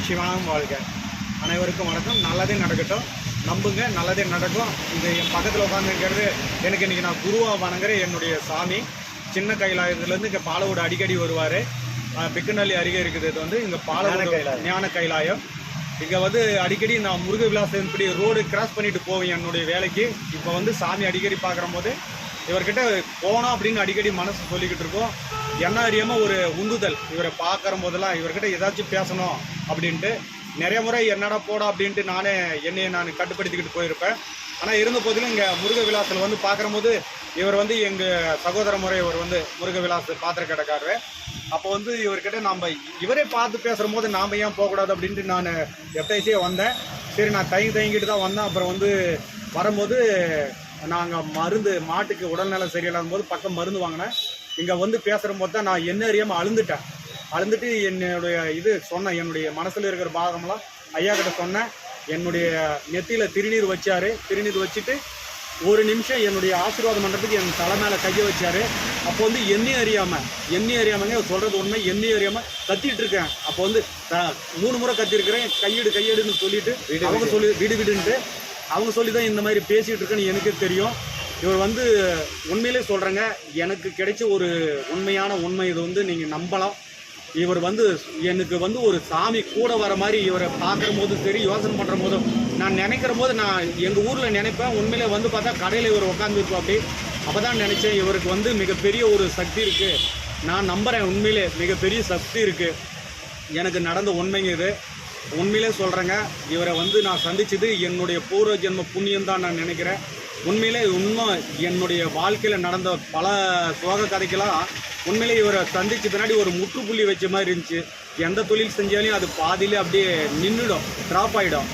சிவானம் வாழ்க. அனைவருக்கும் வணக்கம். நல்லதே நடக்கட்டும், நம்புங்க, நல்லதே நடக்கும். இது என் பக்கத்தில் உட்காந்துருக்கிறது எனக்கு இன்றைக்கி நான் குருவாக வணங்குற என்னுடைய சாமி. சின்ன கைலாயத்துலேருந்து இங்கே பாலவோடு அடிக்கடி வருவார். பிக்கநல்லி அருகே இருக்குது. இது வந்து இங்கே பாலவோடு ஞான கைலாயம். இங்கே வந்து அடிக்கடி நான் முருக விலாசம் இப்படி ரோடு கிராஸ் பண்ணிட்டு போவேன் என்னுடைய வேலைக்கு. இப்போ வந்து சாமி அடிக்கடி பார்க்குற போது இவர்கிட்ட போனோம் அப்படின்னு அடிக்கடி மனசு சொல்லிக்கிட்டு இருக்கோம். என்ன அறியாமல் ஒரு உந்துதல், இவரை பார்க்குற போதெல்லாம் இவர்கிட்ட ஏதாச்சும் பேசணும் அப்படின்ட்டு நிறைய முறை என்னடா போடா அப்படின்ட்டு என்னையை நான் கட்டுப்படுத்திக்கிட்டு போயிருப்பேன். ஆனால் இருந்த போதிலும் இங்கே முருக விலாசில் வந்து பார்க்குற போது இவர் வந்து எங்கள் சகோதர முறை இவர் வந்து முருக விலாசு பாத்திர கடைக்காரரு. அப்போ வந்து இவர்கிட்ட இவரே பார்த்து பேசுகிற போது நாம் ஏன் போகக்கூடாது அப்படின்ட்டு நான் எஃப்ஐசியே வந்தேன். சரி, நான் தயங்கிட்டு தான் வந்தேன். அப்புறம் வந்து வரும்போது நாங்கள் மருந்து மாட்டுக்கு உடல்நலம் சரியில்லாத போது பக்கம் மருந்து வாங்கினேன். இங்கே வந்து பேசுகிற போது தான் நான் என்ன அறியாமல் அழுந்துட்டு என்னுடைய சொன்னேன். என்னுடைய மனசில் இருக்கிற பாகமெல்லாம் ஐயா கிட்ட சொன்னேன். என்னுடைய நெத்தியில் திருநீர் வச்சார். திருநீர் வச்சுட்டு ஒரு நிமிஷம் என்னுடைய ஆசீர்வாதம் பண்ணுறதுக்கு என் தலை மேலே கையை வச்சார். அப்போ வந்து எண்ணெய் அறியாமங்க சொல்கிறது உண்மை, எண்ணெய் அறியாமல் கத்திட்டு இருக்கேன். அப்போ வந்து 3 முறை கத்திருக்கிறேன். கையெடுன்னு சொல்லிட்டு அவங்க சொல்லி விடுன்ட்டு அவங்க சொல்லி தான் இந்த மாதிரி பேசிகிட்டு இருக்கேன்னு எனக்கே தெரியும். இவர் வந்து உண்மையிலே சொல்கிறேங்க, எனக்கு கிடைச்ச ஒரு உண்மை இது வந்து நீங்கள் நம்பலாம். இவர் வந்து எனக்கு வந்து ஒரு சாமி கூட வர மாதிரி இவரை பார்க்குற போதும் சரி, யோசனை பண்ணுற போதும் நான் நினைக்கிற போது நான் எங்கள் ஊரில் நினைப்பேன். உண்மையிலே வந்து பார்த்தா கடையில் இவர் உட்காந்துருப்போம். அப்போ தான் நினச்சேன் இவருக்கு வந்து மிகப்பெரிய ஒரு சக்தி இருக்குது. நான் நம்புகிறேன், உண்மையிலே மிகப்பெரிய சக்தி இருக்குது. எனக்கு நடந்த உண்மைங்க இது. உண்மையிலே சொல்கிறேங்க, இவரை வந்து நான் சந்தித்தது என்னுடைய பூர்வ ஜென்ம புண்ணியம் தான் நான் நினைக்கிறேன். உண்மையிலே என்னுடைய வாழ்க்கையில் நடந்த பல சோக கதைக்கெல்லாம் உண்மையிலே இவரை சந்தித்த பின்னாடி ஒரு முற்றுப்புள்ளி வச்ச மாதிரி இருந்துச்சு. எந்த தொழில் செஞ்சாலும் அது பாதியிலே அப்படியே நின்றுடும், ட்ராப் ஆகிடும்.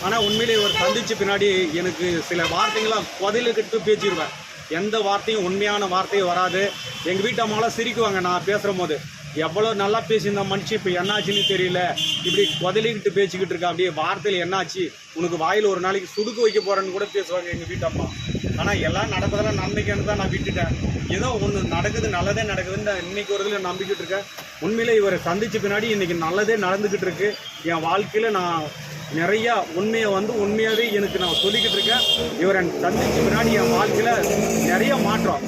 ஆனால் உண்மையிலே இவர் சந்தித்த பின்னாடி எனக்கு சில வார்த்தைங்களாம் புதையிலுக்கிட்டு பேசிடுவேன். எந்த வார்த்தையும் உண்மையான வார்த்தையும் வராது. எங்கள் வீட்டு அம்மாலாம் சிரிக்குவாங்க நான் பேசுகிற போது. எவ்வளோ நல்லா பேசியிருந்த மனுஷன் இப்போ என்னாச்சுன்னு தெரியல, இப்படி புதலிக்கிட்டு பேசிக்கிட்டு இருக்கா, அப்படியே வார்த்தையில் என்னாச்சு, உனக்கு வாயில் ஒரு நாளைக்கு சுடுக்கு வைக்க போகிறேன்னு கூட பேசுவாங்க எங்கள் வீட்டு அம்மா. ஆனால் எல்லாம் நடப்பதெல்லாம் நம்பிக்கைன்னு தான் நான் விட்டுட்டேன். ஏதோ ஒன்று நடக்குது, நல்லதே நடக்குதுன்னு இன்றைக்கி ஒரு இதில் நம்பிக்கிட்டு இருக்கேன். உண்மையிலே இவரை சந்தித்த பின்னாடி இன்றைக்கி நல்லதே நடந்துக்கிட்டு இருக்கு. என் வாழ்க்கையில் நான் நிறையா உண்மையை வந்து உண்மையாகவே எனக்கு நான் சொல்லிக்கிட்டு இருக்கேன். இவரை சந்தித்த பின்னாடி என் வாழ்க்கையில் நிறைய மாற்றம்.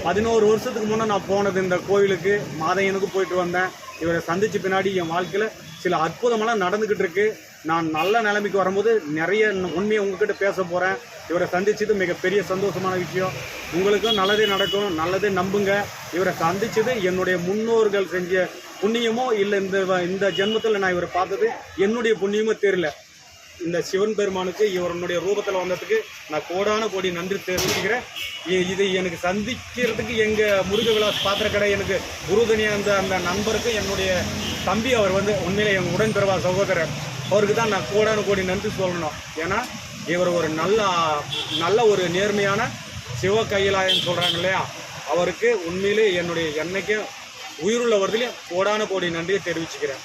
11 வருஷத்துக்கு முன்னே நான் போனது இந்த கோவிலுக்கு மாதையனுக்கு போயிட்டு வந்தேன். இவரை சந்தித்த பின்னாடி என் வாழ்க்கையில் சில அற்புதமெல்லாம் நடந்துக்கிட்டு இருக்கு. நான் நல்ல நிலைமைக்கு வரும்போது நிறைய உண்மையை உங்ககிட்ட பேச போகிறேன். இவரை சந்தித்தது மிகப்பெரிய சந்தோஷமான விஷயம். உங்களுக்கும் நல்லதே நடக்கும், நல்லதே நம்புங்க. இவரை சந்தித்தது என்னுடைய முன்னோர்கள் செஞ்ச புண்ணியமோ இல்லை இந்த ஜென்மத்தில் நான் இவரை பார்த்தது என்னுடைய புண்ணியமோ தெரியல. இந்த சிவன் பெருமானுக்கு இவருடைய ரூபத்தில் வந்ததுக்கு நான் கோடான கோடி நன்றி தெரிவிக்கிறேன். இது எனக்கு சந்திக்கிறதுக்கு எங்கள் முருக விலாஸ் பாத்திரக்கடை எனக்கு உறுதுணையாக அந்த நண்பருக்கு என்னுடைய தம்பி அவர் வந்து உண்மையிலே எங்கள் உடன்பிறவா சகோதரர், அவருக்கு தான் நான் கோடான கோடி நன்றி சொல்லணும். ஏன்னா இவர் ஒரு நல்ல ஒரு நேர்மையான சிவ கைலாயன்னு சொல்கிறாங்க இல்லையா, அவருக்கு உண்மையிலே என்னுடைய என்னைக்கும் உயிருள்ள வருதிலையும் கோடான கோடி நன்றியை தெரிவிச்சுக்கிறேன்.